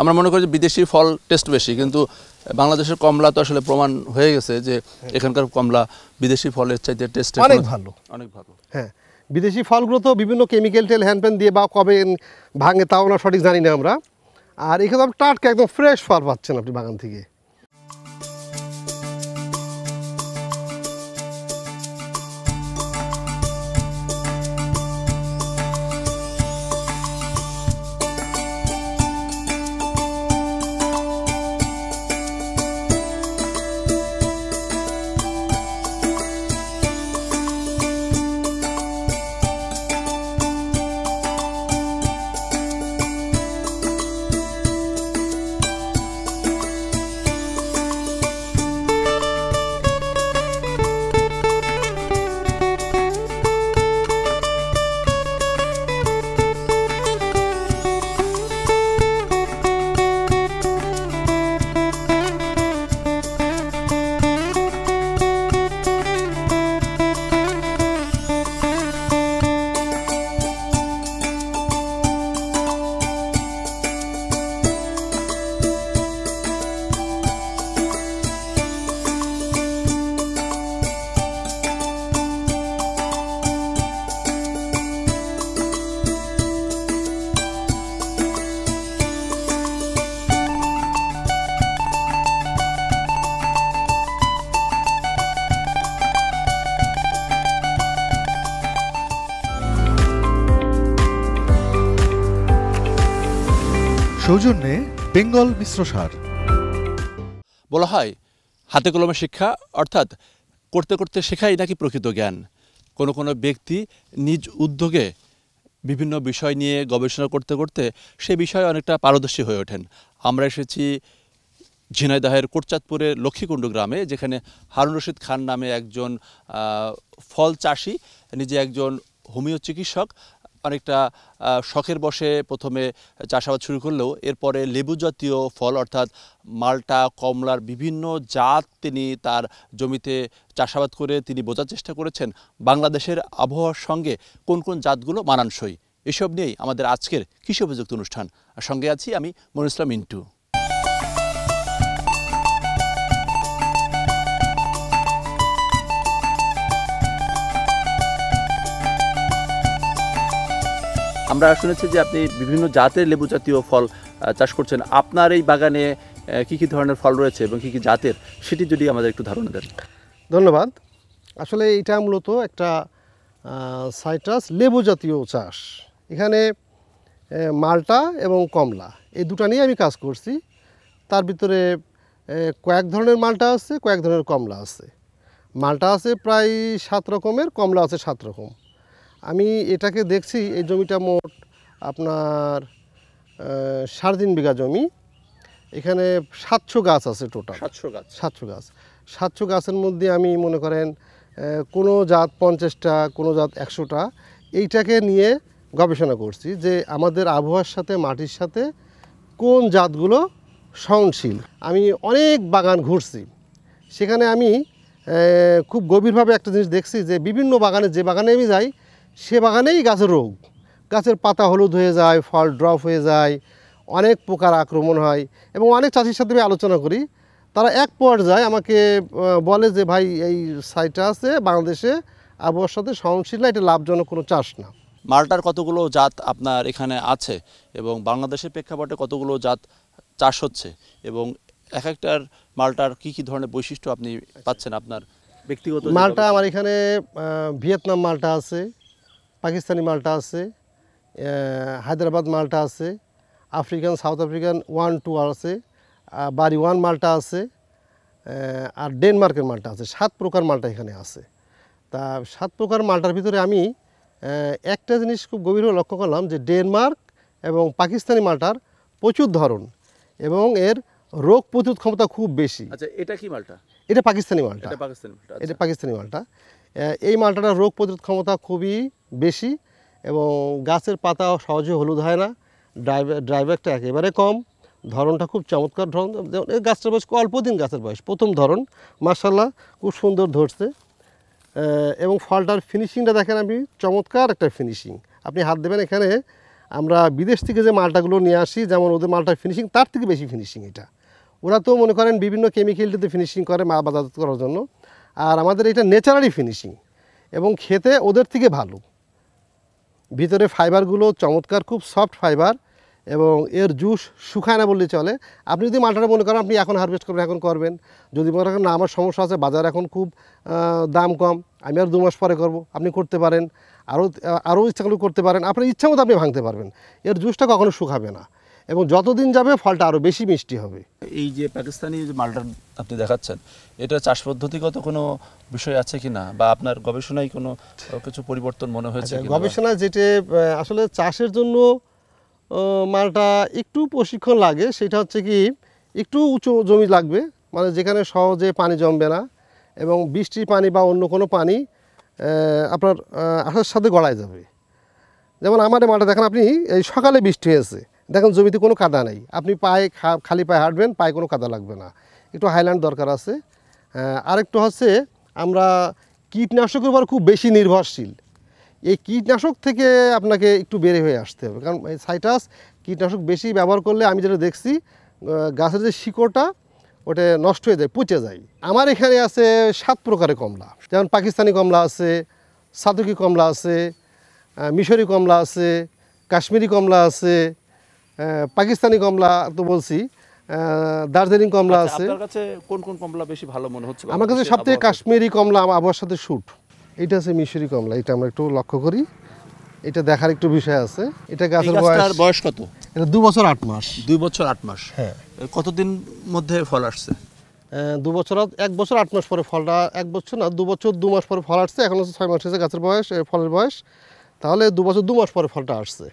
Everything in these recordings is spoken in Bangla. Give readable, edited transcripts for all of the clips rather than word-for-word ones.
আমরা মনে করি যে বিদেশি ফল টেস্ট বেশি, কিন্তু বাংলাদেশের কমলা তো আসলে প্রমাণ হয়ে গেছে যে এখানকার কমলা বিদেশি ফলের চাইতে টেস্ট অনেক ভালো, অনেক ভালো। হ্যাঁ, বিদেশি ফলগুলো তো বিভিন্ন কেমিক্যাল টেল হ্যান্ডপেন দিয়ে বা কবে ভাঙে তাও না সঠিক জানি না আমরা। আর এখানে আপনি টাটকা একদম ফ্রেশ ফল পাচ্ছেন আপনি বাগান থেকে। সৌজন্যে বেঙ্গল মিশ্র সার। বলা হয় হাতে কলমে শিক্ষা, অর্থাৎ করতে করতে শেখাই নাকি প্রকৃত জ্ঞান। কোনো কোনো ব্যক্তি নিজ উদ্যোগে বিভিন্ন বিষয় নিয়ে গবেষণা করতে করতে সে বিষয়ে অনেকটা পারদর্শী হয়ে ওঠেন। আমরা এসেছি ঝিনাইদহের কোটচাঁদপুরের লক্ষ্মীকুণ্ড গ্রামে, যেখানে হারুন রশিদ খান নামে একজন ফল চাষি, নিজে একজন হোমিও চিকিৎসক, অনেকটা শখের বশে প্রথমে চাষাবাদ শুরু করলেও এরপরে লেবু জাতীয় ফল অর্থাৎ মাল্টা, কমলার বিভিন্ন জাত তিনি তার জমিতে চাষাবাদ করে তিনি বোঝার চেষ্টা করেছেন বাংলাদেশের আবহাওয়ার সঙ্গে কোন কোন জাতগুলো মানানসই। এসব নিয়েই আমাদের আজকের কৃষি উপযুক্ত অনুষ্ঠান। আর সঙ্গে আছি আমি মনির ইসলাম মিন্টু। আমরা শুনেছি যে আপনি বিভিন্ন জাতের লেবু জাতীয় ফল চাষ করছেন। আপনার এই বাগানে কি কি ধরনের ফল রয়েছে এবং কি কি জাতের, সেটি যদি আমাদের একটু ধারণা দেন। ধন্যবাদ। আসলে এটা মূলত একটা সাইট্রাস লেবু জাতীয় চাষ। এখানে মাল্টা এবং কমলা এই দুটো নিয়ে আমি কাজ করছি। তার ভিতরে কয়েক ধরনের মাল্টা আছে, কয়েক ধরনের কমলা আছে। মাল্টা আছে প্রায় 7 রকমের, কমলা আছে 7 রকম। আমি এটাকে দেখছি, এই জমিটা মোট আপনার 3.5 বিঘা জমি। এখানে 700 গাছ আছে টোটাল। 700 গাছ। 700 গাছের মধ্যে আমি মনে করেন কোনো জাত 50টা, কোনো জাত 100টা, এইটাকে নিয়ে গবেষণা করছি যে আমাদের আবহাওয়ার সাথে মাটির সাথে কোন জাতগুলো সহনশীল। আমি অনেক বাগান ঘুরছি, সেখানে আমি খুব গভীরভাবে একটা জিনিস দেখছি যে বিভিন্ন বাগানে, যে বাগানে আমি যাই সে বাগানেই গাছের রোগ, গাছের পাতা হলুদ হয়ে যায়, ফল ড্রপ হয়ে যায়, অনেক পোকার আক্রমণ হয়। এবং অনেক চাষির সাথে আমি আলোচনা করি, তারা এক পর্যায়ে আমাকে বলে যে ভাই এই সাইটটা আছে বাংলাদেশে আবহাওয়ার সাথে সহনশীল না, এটা লাভজনক কোনো চাষ না। মাল্টার কতগুলো জাত আপনার এখানে আছে এবং বাংলাদেশের প্রেক্ষাপটে কতগুলো জাত চাষ হচ্ছে, এবং এক একটার মাল্টার কি কি ধরনের বৈশিষ্ট্য আপনি পাচ্ছেন আপনার ব্যক্তিগত? মাল্টা আমার এখানে ভিয়েতনাম মাল্টা আছে, পাকিস্তানি মাল্টা আছে, হায়দ্রাবাদ মাল্টা আছে, আফ্রিকান, সাউথ আফ্রিকান 1-2 আছে, বাড়ি 1 মাল্টা আছে, আর ডেনমার্কের মাল্টা আছে। 7 প্রকার মাল্টা এখানে আছে। তা 7 প্রকার মাল্টার ভিতরে আমি একটা জিনিস খুব গভীরভাবে লক্ষ্য করলাম যে ডেনমার্ক এবং পাকিস্তানি মাল্টার প্রচুর ধরন এবং এর রোগ প্রতিরোধ ক্ষমতা খুব বেশি। আচ্ছা, এটা কি মাল্টা? এটা পাকিস্তানি মাল্টা। এটা পাকিস্তানি মাল্টা। এই মাল্টাটার রোগ প্রতিরোধ ক্ষমতা খুবই বেশি এবং গাছের পাতা সহজে হলুদ হয় না, ড্রাইব্যাকটা একেবারে কম, ধরনটা খুব চমৎকার ধরন। এই গাছটার বয়স অল্প দিন, গাছের বয়স প্রথম ধরন, মাশাআল্লাহ খুব সুন্দর ধরছে। এবং ফলটার ফিনিশিংটা দেখেন, আপনি চমৎকার একটা ফিনিশিং। আপনি হাত দেবেন, এখানে আমরা বিদেশ থেকে যে মালটাগুলো নিয়ে আসি, যেমন ওদের মালটার ফিনিশিং তার থেকে বেশি ফিনিশিং এটা। ওরা তো মনে করেন বিভিন্ন কেমিক্যালটিতে ফিনিশিং করে মাল বাজারজাত করার জন্য, আর আমাদের এটা ন্যাচারালি ফিনিশিং এবং খেতে ওদের থেকে ভালো। ভিতরে ফাইবারগুলো চমৎকার, খুব সফট ফাইবার এবং এর জুস শুকায় না বললে চলে। আপনি যদি মালটা মনে করেন আপনি এখন হারভেস্ট করবেন, এখন করবেন, যদি মনে করেন না আমার সমস্যা আছে, বাজার এখন খুব দাম কম, আমি আর 2 মাস পরে করব, আপনি করতে পারেন। আরও ইচ্ছাগুলো করতে পারেন, আপনার ইচ্ছা মতো আপনি ভাঙতে পারবেন। এর জুসটা কখনো শুকাবে না এবং যতদিন যাবে ফলটা আরও বেশি মিষ্টি হবে। এই যে পাকিস্তানি যে মালটা আপনি দেখাচ্ছেন, এটা চাষ পদ্ধতিগত কোনো বিষয় আছে কি না, বা আপনার গবেষণায় কোনো কিছু পরিবর্তন মনে হয়েছে কিনা? গবেষণা যেটা আসলে চাষের জন্য মালটা একটু প্রশিক্ষণ লাগে, সেটা হচ্ছে কি একটু উঁচু জমি লাগবে, মানে যেখানে সহজে পানি জমবে না এবং বৃষ্টির পানি বা অন্য কোনো পানি আপনার আসার সাথে গড়ায় যাবে। যেমন আমার এই মালটা দেখেন, আপনি এই সকালে বৃষ্টি হয়েছে, দেখেন জমিতে কোনো কাদা নেই, আপনি পায়ে খালি পায়ে হাঁটবেন, পায়ে কোনো কাদা লাগবে না। একটু হাইল্যান্ড দরকার আছে। আরেকটু হচ্ছে আমরা কীটনাশকের উপর খুব বেশি নির্ভরশীল। এই কীটনাশক থেকে আপনাকে একটু বের হয়ে আসতে হবে, কারণ এই সাইট্রাস কীটনাশক বেশি ব্যবহার করলে আমি যেটা দেখছি গাছের যে শিকড়টা ওটা নষ্ট হয়ে যায়, পচে যায়। আমার এখানে আছে 7 প্রকারের কমলা, যেমন পাকিস্তানি কমলা আছে, সাতকি কমলা আছে, মিশরি কমলা আছে, কাশ্মীরি কমলা আছে, পাকিস্তানি কমলা তো বলছি, দার্জিলিং কমলা আছে। আপনার কাছে কোন কোন কমলা বেশি ভালো মনে হচ্ছে? আমার কাছে সবথেকে কাশ্মীরি কমলা আমার আবহাওয়ার সাথে শ্যুট। এটা আছে মিশরি কমলা, এটা আমরা একটু লক্ষ্য করি, এটা দেখার একটু বিষয় আছে। এটা গাছের বয়স কত? এটা 2 বছর 8 মাস। 2 বছর 8 মাস। হ্যাঁ। কতদিন মধ্যে ফল আসছে? 2 বছর 1 বছর 8 মাস পরে ফলটা, 1 বছর না 2 বছর 2 মাস পরে ফল আসছে। এখন হচ্ছে 6 মাস হয়েছে গাছের বয়স, ফলের বয়স, তাহলে 2 বছর 2 মাস পরে ফলটা আসছে।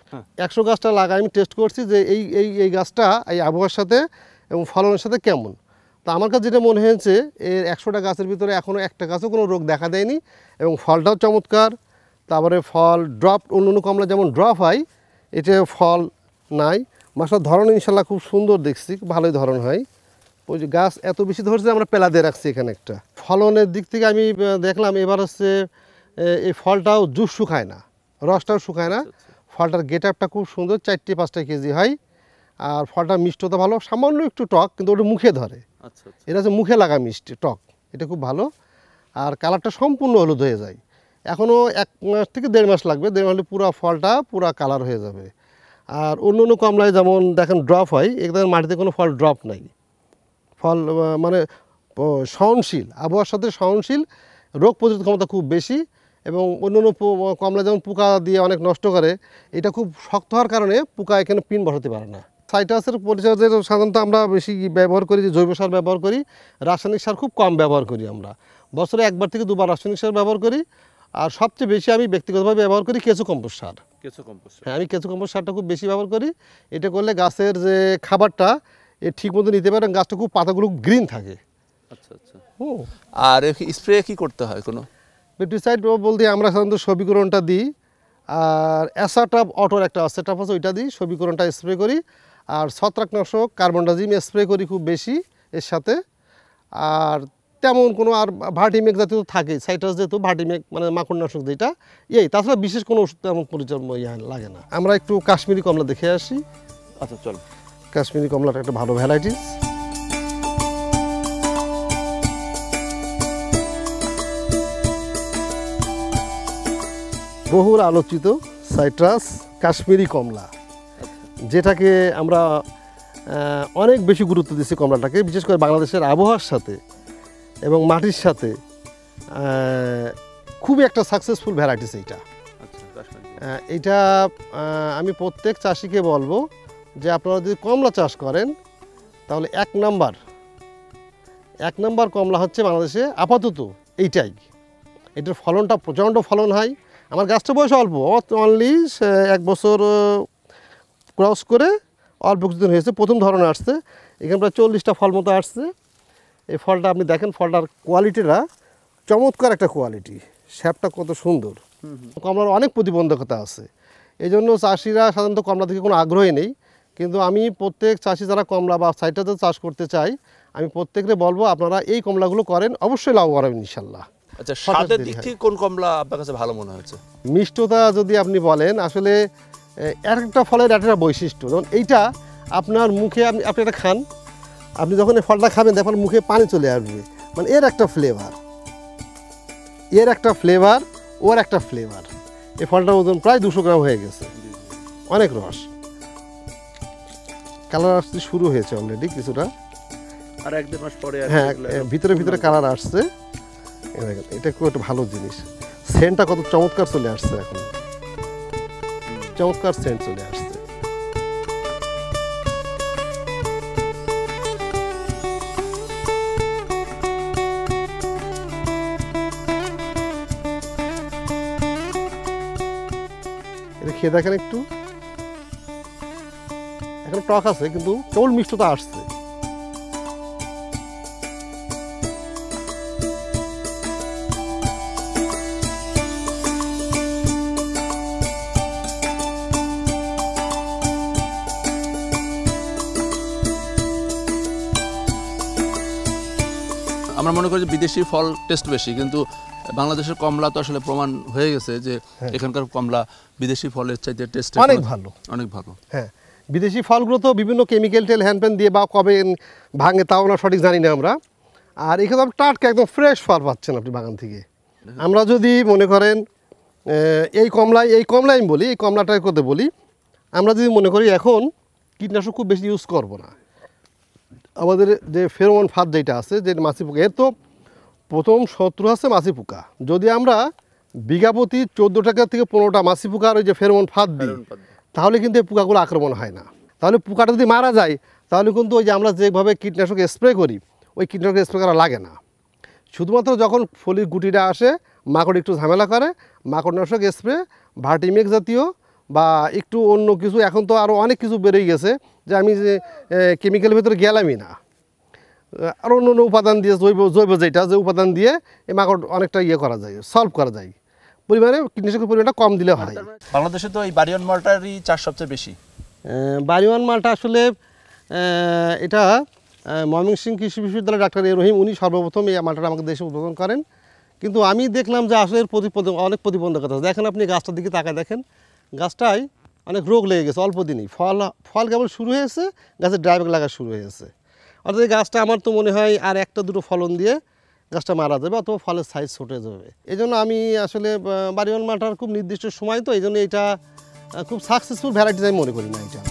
100 গাছটা লাগাই আমি টেস্ট করছি যে এই গাছটা এই আবহাওয়ার সাথে এবং ফলনের সাথে কেমন। তো আমার কাছে যেটা মনে হয়েছে, এর 100টা গাছের ভিতরে এখনও একটা গাছও কোনো রোগ দেখা দেয়নি এবং ফলটাও চমৎকার। তারপরে ফল ড্রপ, অন্য কমলা যেমন ড্রপ হয়, এটা ফল নাই। মাসার ধরন ইনশাল্লাহ খুব সুন্দর দেখছি, খুব ভালোই ধরন হয়। ওই যে গাছ এত বেশি ধরছে আমরা পেলা দিয়ে রাখছি এখানে একটা। ফলনের দিক থেকে আমি দেখলাম এবার হচ্ছে এই ফলটাও জুস শুকায় না, রসটাও শুকায় না। ফলটার গেট আপটা খুব সুন্দর, 4-5 কেজি হয়। আর ফলটার মিষ্টতা ভালো, সামান্য একটু টক, কিন্তু ওটা মুখে ধরে। এটা হচ্ছে মুখে লাগা মিষ্টি টক, এটা খুব ভালো। আর কালারটা সম্পূর্ণ হলুদ হয়ে যায়। এখনও 1 মাস থেকে 1.5 মাস লাগবে, 1.5 মাস হলে পুরো ফলটা পুরো কালার হয়ে যাবে। আর অন্য কমলায় যেমন দেখেন ড্রপ হয়, এখানে মাটিতে কোনো ফল ড্রপ নাই। ফল মানে সহনশীল, আবহাওয়ার সাথে সহনশীল, রোগ প্রতিরোধ ক্ষমতা খুব বেশি এবং অন্য কমলা যেমন পোকা দিয়ে অনেক নষ্ট করে, এটা খুব শক্ত হওয়ার কারণে পোকা এখানে পিন বসাতে পারে না। সাইট্রাসের পরিচর্যা সাধারণত আমরা বেশি ব্যবহার করি, জৈব সার ব্যবহার করি, রাসায়নিক সার খুব কম ব্যবহার করি। আমরা বছরে 1বার থেকে 2বার রাসায়নিক সার ব্যবহার করি। আর সবচেয়ে বেশি আমি ব্যক্তিগতভাবে ব্যবহার করি কেঁচো কম্পোস্ট সার। হ্যাঁ, আমি কেঁচো কম্পোস্ট সারটা খুব বেশি ব্যবহার করি। এটা করলে গাছের যে খাবারটা এ ঠিক মতো নিতে পারে, গাছটা খুব পাতাগুলো গ্রিন থাকে। আচ্ছা আচ্ছা। আর স্প্রে কি করতে হয় কোনো? পেস্টিসাইড বলতে আমরা সাধারণত সবিকরণটা দিই, আর অ্যাসাটাপ অটোর একটা সেটআপ আছে, ওইটা দিই, সবিকরণটা স্প্রে করি। আর ছত্রাকনাশক কার্বনডাজিম স্প্রে করি খুব বেশি এর সাথে। আর তেমন কোনো আর ভার্টিমেক জাতীয় থাকে, সাইট্রাস যেহেতু ভার্টিমেক মানে মাকড়নাশক যেটা, তাছাড়া বিশেষ কোনো ওষুধ তেমন পরিচর্যা লাগে না। আমরা একটু কাশ্মীরি কমলা দেখে আসি। আচ্ছা চল। কাশ্মীরি কমলাটা একটা ভালো ভ্যারাইটিস। বহুল আলোচিত সাইট্রাস কাশ্মীরি কমলা, যেটাকে আমরা অনেক বেশি গুরুত্ব দিচ্ছি কমলাটাকে, বিশেষ করে বাংলাদেশের আবহাওয়ার সাথে এবং মাটির সাথে খুবই একটা সাকসেসফুল ভ্যারাইটিস এইটা। এইটা আমি প্রত্যেক চাষিকে বলবো যে আপনারা যদি কমলা চাষ করেন তাহলে 1 নাম্বার কমলা হচ্ছে বাংলাদেশে আপাতত এইটাই। এটার ফলনটা প্রচণ্ড ফলন হয়। আমার গাছটা বয়স অল্প, অনলি 1 বছর ক্রস করে অল্প কিছুদিন হয়েছে, প্রথম ধরনের আসছে। এখানে প্রায় 40টা ফল মতো আসছে। এই ফলটা আপনি দেখেন, ফলটার কোয়ালিটিটা চমৎকার একটা কোয়ালিটি, শ্যাপটা কত সুন্দর। কমলার অনেক প্রতিবন্ধকতা আছে, এই জন্য চাষিরা সাধারণত কমলা থেকে কোনো আগ্রহী নেই। কিন্তু আমি প্রত্যেক চাষি যারা কমলা বা সাইট্রাসে চাষ করতে চাই, আমি প্রত্যেককে বলবো আপনারা এই কমলাগুলো করেন, অবশ্যই লাভ করাবেন ইনশাল্লাহ। আচ্ছা, স্বাদের দিক থেকে কোন কমলা আপনার কাছে ভালো মনে হয়েছে? মিষ্টতা যদি আপনি বলেন, আসলে একটা ফলের একটা বৈশিষ্ট্য, যেমন এইটা আপনার মুখে আপনি এটা খান, আপনি যখন এই ফলটা খাবেন তখন মুখে পানি চলে আসবে, মানে এর একটা ফ্লেভার, ওর একটা ফ্লেভার। এই ফলটার ওজন প্রায় 200 গ্রাম হয়ে গেছে, অনেক রস, কালার আসতে শুরু হয়েছে অলরেডি কিছুটা, আর 1-1.5 মাস পরে হ্যাঁ ভিতরে ভিতরে কালার আসছে। এটা খুব একটা ভালো জিনিস, সেন্টটা কত চমৎকার চলে আসছে, এখন চমৎকার সেন্ট চলে আসছে। এটা খেয়ে দেখেন একটু, এখন টক আছে কিন্তু কেবল মিষ্টতা আসছে। আমরা মনে করি যে বিদেশি ফল টেস্ট বেশি, কিন্তু বাংলাদেশের কমলা তো আসলে প্রমাণ হয়ে গেছে যে এখানকার কমলা বিদেশি ফলের চাইতে টেস্ট অনেক ভালো, অনেক ভালো। হ্যাঁ বিদেশি ফলগুলো তো বিভিন্ন কেমিক্যাল টেল হ্যান্ডপেন দিয়ে বা কবে ভাঙে তাও না সঠিক জানি না আমরা, আর এখানে আপনি টাটকা একদম ফ্রেশ ফল পাচ্ছেন আপনি বাগান থেকে। আমরা যদি মনে করেন এই কমলা আমি বলি, এই কমলাটার কথা বলি, আমরা যদি মনে করি এখন কীটনাশক খুব বেশি ইউজ করব না, আমাদের যে ফেরোমন ফাঁদ যেটা আছে, যে মাছি পোকা, এর তো প্রথম শত্রু আছে মাছি পোকা। যদি আমরা বিঘা প্রতি 14 টাকা থেকে 15টা মাছি পোকার ওই যে ফেরোমন ফাঁদ দিই, তাহলে কিন্তু এই পোকাগুলো আক্রমণ হয় না। তাহলে পোকাটা যদি মারা যায় তাহলে কিন্তু ওই যে আমরা যেভাবে কীটনাশক স্প্রে করি ওই কীটনাশক স্প্রে করা লাগে না। শুধুমাত্র যখন ফলির গুটিটা আসে, মাকড় একটু ঝামেলা করে, মাকড়নাশক স্প্রে, ভার্টিমেক্স জাতীয় বা একটু অন্য কিছু, এখন তো আরও অনেক কিছু বেড়েই গেছে যে আমি যে কেমিক্যালের ভেতরে গেলামই না, আর অন্য অন্য উপাদান দিয়ে জৈব যেটা যে উপাদান দিয়ে এই মাকড় অনেকটা করা যায়, সলভ করা যায়, পরিমাণে কীটনাশকের পরিমাণটা কম দিলে হয়। বাংলাদেশে তো এই বাড়িওয়ান মালটারই চাষ সবচেয়ে বেশি। বাড়িওয়ান মালটা আসলে এটা ময়মনসিংহ কৃষি বিশ্ববিদ্যালয়ের ডাক্তার রহিম উনি সর্বপ্রথম এই মালটাটা আমাদের দেশে উদ্ভাবন করেন, কিন্তু আমি দেখলাম যে আসলে অনেক প্রতিবন্ধকতা আছে। দেখেন আপনি গাছটার দিকে তাকায় দেখেন, গাছটায় অনেক রোগ লেগে গেছে অল্প দিনই, ফল কেবল শুরু হয়েছে, গাছের ড্রাইব্যাক লাগা শুরু হয়েছে। অর্থাৎ এই গাছটা আমার তো মনে হয় আর 1-2 ফলন দিয়ে গাছটা মারা যাবে অথবা ফলের সাইজ ছোটে যাবে। এই জন্য আমি আসলে বাড়িওয়ান মালটার খুব নির্দিষ্ট সময়, তো এই জন্য এটা খুব সাকসেসফুল ভ্যারাইটিস আমি মনে করি না এটা।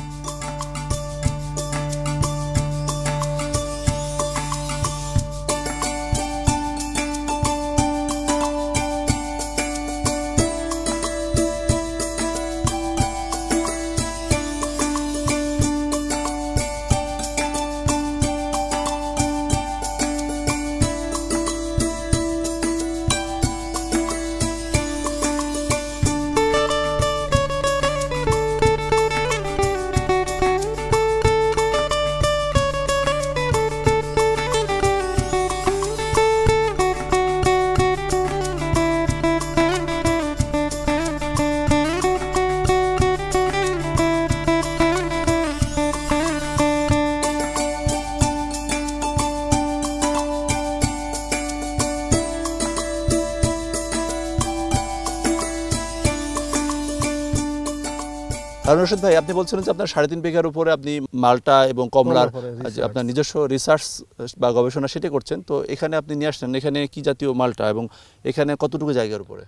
রশিদ ভাই, আপনি বলছিলেন যে আপনার 3.5 বিঘার উপরে আপনি মালটা এবং কমলার আপনার নিজস্ব রিসার্চ বা গবেষণা সেটা করছেন, তো এখানে আপনি নিয়ে আসছেন, এখানে কি জাতীয় মালটা এবং এখানে কতটুকু জায়গার উপরে?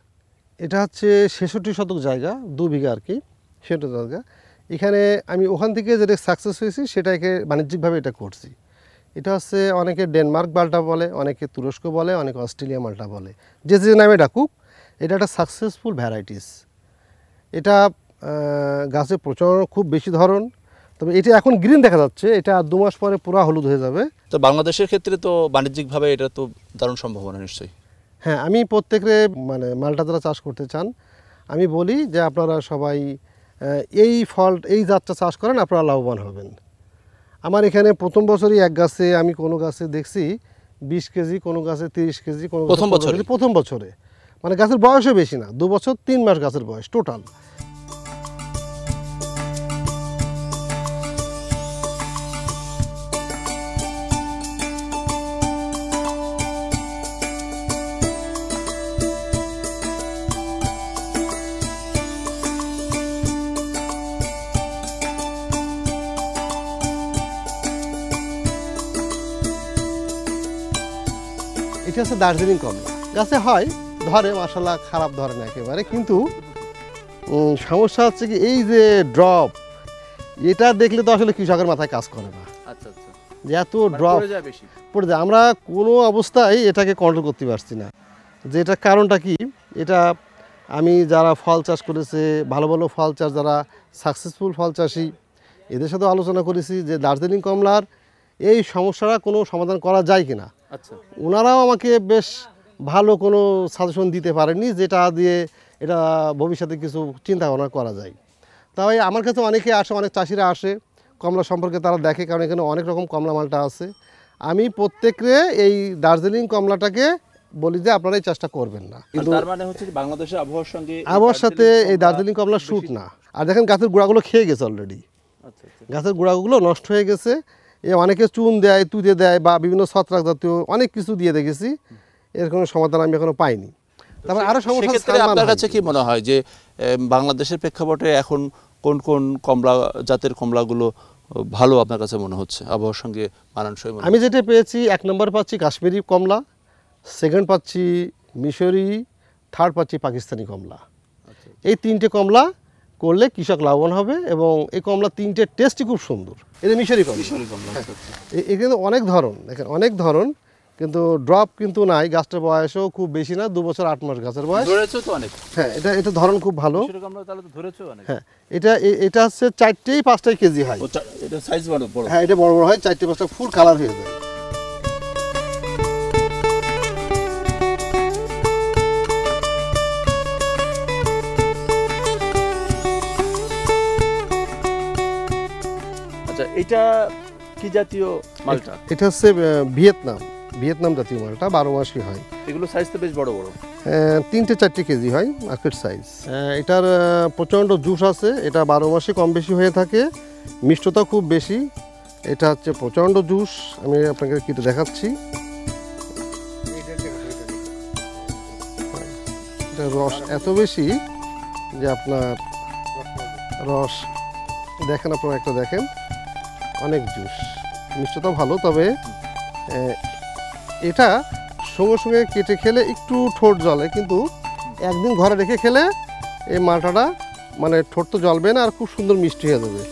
এটা হচ্ছে 66 শতক জায়গা, 2 বিঘা আর কি, 66 জায়গা। এখানে আমি ওখান থেকে যেটা সাকসেস হয়েছি সেটাকে বাণিজ্যিকভাবে এটা করছি। এটা হচ্ছে অনেকে ডেনমার্ক মালটা বলে, অনেকে তুরস্ক বলে, অনেকে অস্ট্রেলিয়া মালটা বলে, যে যে নামে ডাকুক, এটা একটা সাকসেসফুল ভ্যারাইটিস। এটা গাছে প্রচুর খুব বেশি ধরন, তবে এটা এখন গ্রিন দেখা যাচ্ছে, এটা 2 মাস পরে পুরো হলুদ হয়ে যাবে। তো বাংলাদেশের ক্ষেত্রে তো বাণিজ্যিকভাবে এটা তো দারুণ সম্ভাবনা নিশ্চয়ই। হ্যাঁ, আমি প্রত্যেকে মালটা যারা চাষ করতে চান আমি বলি যে আপনারা সবাই এই জাতটা চাষ করেন, আপনারা লাভবান হবেন। আমার এখানে প্রথম বছরই এক গাছে আমি কোনো গাছে দেখছি 20 কেজি, কোনো গাছে 30 কেজি, কোনো প্রথম বছরে, মানে গাছের বয়সও বেশি না, 2 বছর 3 মাস গাছের বয়স টোটাল। এটা হচ্ছে দার্জিলিং কমলা। গাছে হয়, ধরে, মাশাআল্লাহ, খারাপ ধরে না একেবারে, কিন্তু সমস্যা হচ্ছে কি এই যে ড্রপ, এটা দেখলে তো আসলে কৃষকের মাথায় কাজ করে না। আচ্ছা আচ্ছা, যে এত ড্রপ পড়ে যায়, আমরা কোনো অবস্থায় এটাকে কন্ট্রোল করতে পারছি না। যে এটার কারণটা কি, এটা আমি যারা ফল চাষ করেছে, ভালো ভালো ফল চাষ, যারা সাকসেসফুল ফল চাষি, এদের সাথে আলোচনা করেছি যে দার্জিলিং কমলার এই সমস্যাটা কোনো সমাধান করা যায় কিনা। আচ্ছা, ওনারাও আমাকে বেশ ভালো কোনো সাজেশন দিতে পারেননি যেটা দিয়ে এটা ভবিষ্যতে কিছু চিন্তা ভাবনা করা যায়। তাই আমার কাছে অনেকে আসে, অনেক চাষিরা আসে, কমলা সম্পর্কে তারা দেখে, কারণ এখানে অনেক রকম কমলা মালটা আছে। আমি প্রত্যেককে এই দার্জিলিং কমলাটাকে বলি যে আপনারা এই চাষটা করবেন না, কিন্তু তার মানে হচ্ছে যে বাংলাদেশের আবহাওয়ার সঙ্গে আবহাওয়ার সাথে এই দার্জিলিং কমলা শুট না। আর দেখেন গাছের গোড়াগুলো খেয়ে গেছে অলরেডি, আচ্ছা আচ্ছা, গাছের গোড়াগুলো নষ্ট হয়ে গেছে। অনেকে চুন দেয়, তুঁতে দেয়, বা বিভিন্ন ছত্রাক জাতীয় অনেক কিছু দিয়ে দেখেছি, এর কোনো সমাধান আমি এখনো পাইনি। তারপর আরও সমস্যা, আপনার কাছে কি মনে হয় যে বাংলাদেশের প্রেক্ষাপটে এখন কোন কোন কমলা জাতের কমলাগুলো ভালো আপনার কাছে মনে হচ্ছে, আবহাওয়ার সঙ্গে মানানসই? আমি যেটা পেয়েছি, 1 নম্বর পাচ্ছি কাশ্মীরি কমলা, সেকেন্ড পাচ্ছি মিশরি, থার্ড পাচ্ছি পাকিস্তানি কমলা। এই 3টে কমলা করলে কৃষক লাভবান হবে, এবং এই কমলা 3টে টেস্টই খুব সুন্দর। এটা মিশরি কমলা। এখানে অনেক ধরন, দেখেন অনেক ধরন, কিন্তু ড্রপ কিন্তু নাই। গাছটার বয়সও খুব বেশি না, 2 বছর 8 মাস গাছের বয়স। হ্যাঁ, এটা ধরন খুব ভালো। হ্যাঁ, এটা হচ্ছে 4টেই 5টাই কেজি হয়। হ্যাঁ, এটা বড় বড় হয়, 4টে 5টা ফুল কালার হয়ে যায়। আচ্ছা, এটা কি জাতীয় মালটা? এটা হচ্ছে ভিয়েতনাম জাতীয় মালটা, 12 মাসই হয়। এগুলো সাইজ তো বেশ বড় বড়, 3টে 4টে কেজি হয়, মার্কেট সাইজ। এটার প্রচণ্ড জুস আছে, এটা 12 মাসে কম বেশি হয়ে থাকে, মিষ্টতা খুব বেশি। এটা হচ্ছে প্রচণ্ড জুস, আমি আপনাকে কেটে দেখাচ্ছি। এটা রস এত বেশি যে আপনার রস দেখেন, আপনারা একটা দেখেন, অনেক জুস, মিষ্টতা ভালো। তবে এটা সঙ্গে সঙ্গে কেটে খেলে একটু ঠোঁট জ্বলে, কিন্তু একদিন ঘরে রেখে খেলে এই মালটাটা মানে ঠোঁট তো জ্বলবে না, আর খুব সুন্দর মিষ্টি হয়ে যাবে।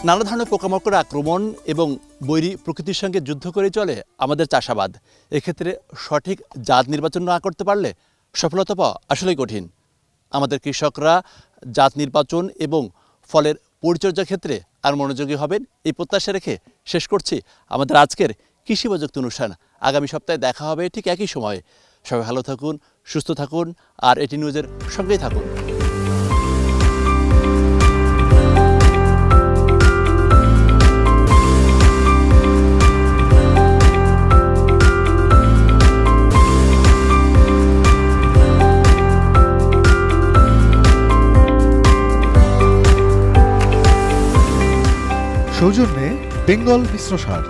নানা ধরনের পোকামাকড়ের আক্রমণ এবং বৈরী প্রকৃতির সঙ্গে যুদ্ধ করে চলে আমাদের চাষাবাদ। এক্ষেত্রে সঠিক জাত নির্বাচন না করতে পারলে সফলতা পাওয়া আসলেই কঠিন। আমাদের কৃষকরা জাত নির্বাচন এবং ফলের পরিচর্যার ক্ষেত্রে আর মনোযোগী হবেন, এই প্রত্যাশা রেখে শেষ করছি আমাদের আজকের কৃষি প্রযুক্তি অনুষ্ঠান। আগামী সপ্তাহে দেখা হবে ঠিক একই সময়ে। সবাই ভালো থাকুন, সুস্থ থাকুন, আর এটি নিউজের সঙ্গেই থাকুন। সৌজন্যে বেঙ্গল মিশ্র সার।